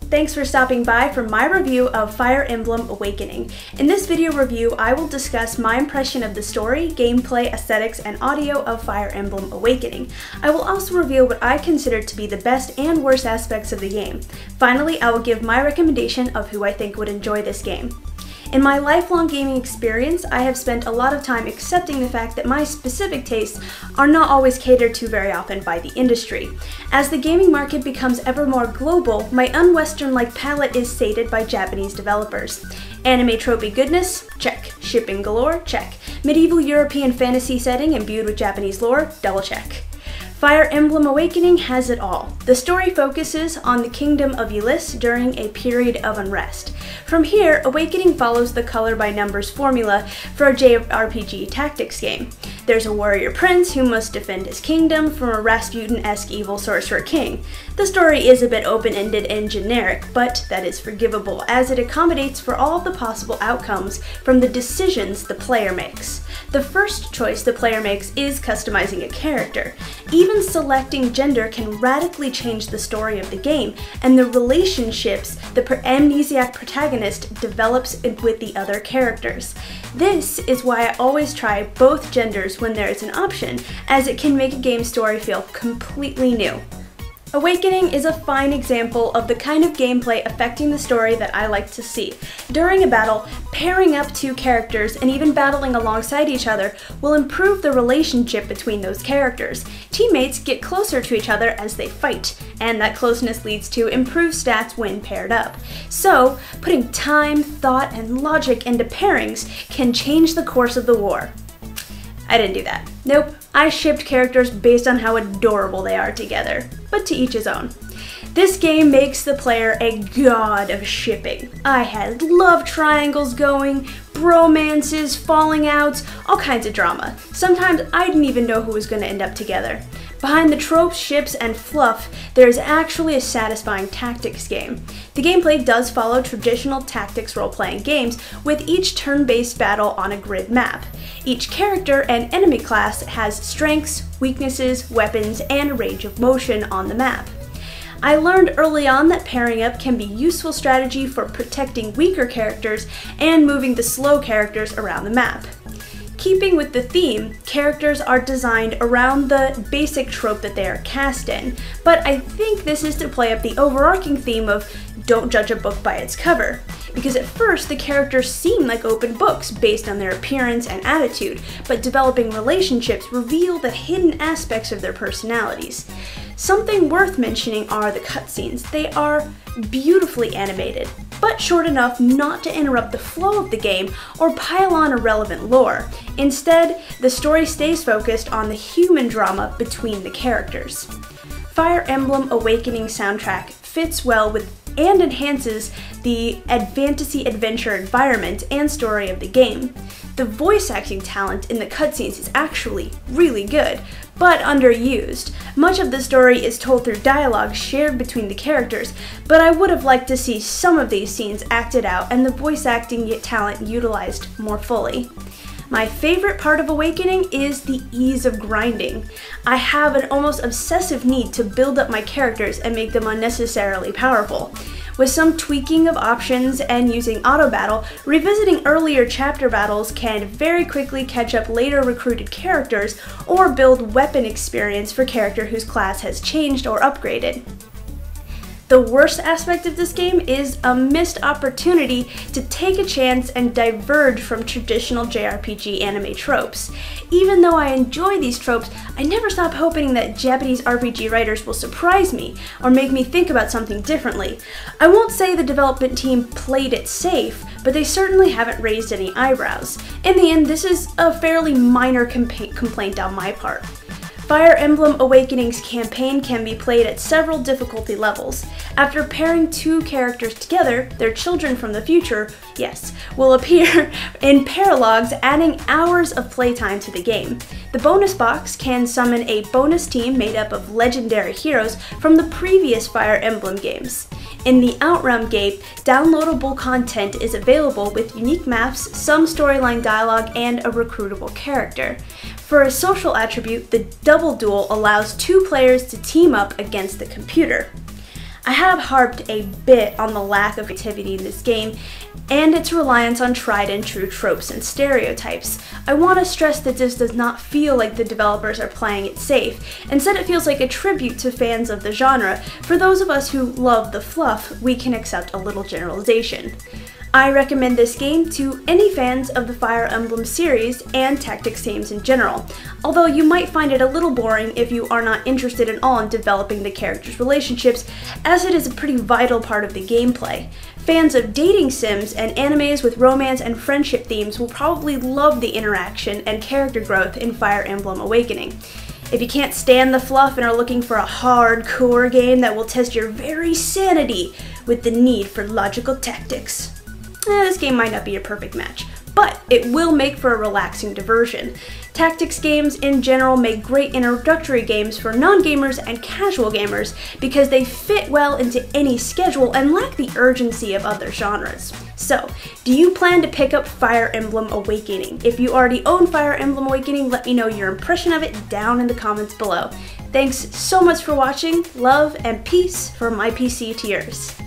Thanks for stopping by for my review of Fire Emblem Awakening. In this video review, I will discuss my impression of the story, gameplay, aesthetics, and audio of Fire Emblem Awakening. I will also reveal what I consider to be the best and worst aspects of the game. Finally, I will give my recommendation of who I think would enjoy this game. In my lifelong gaming experience, I have spent a lot of time accepting the fact that my specific tastes are not always catered to very often by the industry. As the gaming market becomes ever more global, my un-Western-like palette is sated by Japanese developers. Anime tropey goodness? Check. Shipping galore? Check. Medieval European fantasy setting imbued with Japanese lore? Double check. Fire Emblem Awakening has it all. The story focuses on the kingdom of Elis during a period of unrest. From here, Awakening follows the color by numbers formula for a JRPG tactics game. There's a warrior prince who must defend his kingdom from a Rasputin-esque evil sorcerer king. The story is a bit open-ended and generic, but that is forgivable as it accommodates for all of the possible outcomes from the decisions the player makes. The first choice the player makes is customizing a character. Even selecting gender can radically change the story of the game and the relationships the amnesiac protagonist develops with the other characters. This is why I always try both genders when there is an option, as it can make a game story feel completely new. Awakening is a fine example of the kind of gameplay affecting the story that I like to see. During a battle, pairing up two characters and even battling alongside each other will improve the relationship between those characters. Teammates get closer to each other as they fight, and that closeness leads to improved stats when paired up. So, putting time, thought, and logic into pairings can change the course of the war. I didn't do that. Nope, I shipped characters based on how adorable they are together, but to each his own. This game makes the player a god of shipping. I had love triangles going, bromances, falling outs, all kinds of drama. Sometimes I didn't even know who was going to end up together. Behind the tropes, ships, and fluff, there is actually a satisfying tactics game. The gameplay does follow traditional tactics role-playing games, with each turn-based battle on a grid map. Each character and enemy class has strengths, weaknesses, weapons, and range of motion on the map. I learned early on that pairing up can be a useful strategy for protecting weaker characters and moving the slow characters around the map. Keeping with the theme, characters are designed around the basic trope that they are cast in, but I think this is to play up the overarching theme of don't judge a book by its cover. Because at first, the characters seem like open books based on their appearance and attitude, but developing relationships reveal the hidden aspects of their personalities. Something worth mentioning are the cutscenes. They are beautifully animated, but short enough not to interrupt the flow of the game or pile on irrelevant lore. Instead, the story stays focused on the human drama between the characters. Fire Emblem Awakening soundtrack fits well with and enhances the fantasy adventure environment and story of the game. The voice acting talent in the cutscenes is actually really good, but underused. Much of the story is told through dialogue shared between the characters, but I would have liked to see some of these scenes acted out and the voice acting talent utilized more fully. My favorite part of Awakening is the ease of grinding. I have an almost obsessive need to build up my characters and make them unnecessarily powerful. With some tweaking of options and using auto battle, revisiting earlier chapter battles can very quickly catch up later recruited characters or build weapon experience for character whose class has changed or upgraded. The worst aspect of this game is a missed opportunity to take a chance and diverge from traditional JRPG anime tropes. Even though I enjoy these tropes, I never stop hoping that Japanese RPG writers will surprise me or make me think about something differently. I won't say the development team played it safe, but they certainly haven't raised any eyebrows. In the end, this is a fairly minor complaint on my part. Fire Emblem Awakening's campaign can be played at several difficulty levels. After pairing two characters together, their children from the future, yes, will appear in paralogs, adding hours of playtime to the game. The bonus box can summon a bonus team made up of legendary heroes from the previous Fire Emblem games. In the Outrealm Gate, downloadable content is available with unique maps, some storyline dialogue, and a recruitable character. For a social attribute, the Double Duel allows two players to team up against the computer. I have harped a bit on the lack of creativity in this game and its reliance on tried and true tropes and stereotypes. I want to stress that this does not feel like the developers are playing it safe. Instead, it feels like a tribute to fans of the genre. For those of us who love the fluff, we can accept a little generalization. I recommend this game to any fans of the Fire Emblem series and tactics games in general, although you might find it a little boring if you are not interested at all in developing the characters' relationships, as it is a pretty vital part of the gameplay. Fans of dating sims and animes with romance and friendship themes will probably love the interaction and character growth in Fire Emblem Awakening. If you can't stand the fluff and are looking for a hardcore game that will test your very sanity with the need for logical tactics, this game might not be a perfect match, but it will make for a relaxing diversion. Tactics games in general make great introductory games for non-gamers and casual gamers because they fit well into any schedule and lack the urgency of other genres. So, do you plan to pick up Fire Emblem Awakening? If you already own Fire Emblem Awakening, let me know your impression of it down in the comments below. Thanks so much for watching, love and peace from my PC to yours.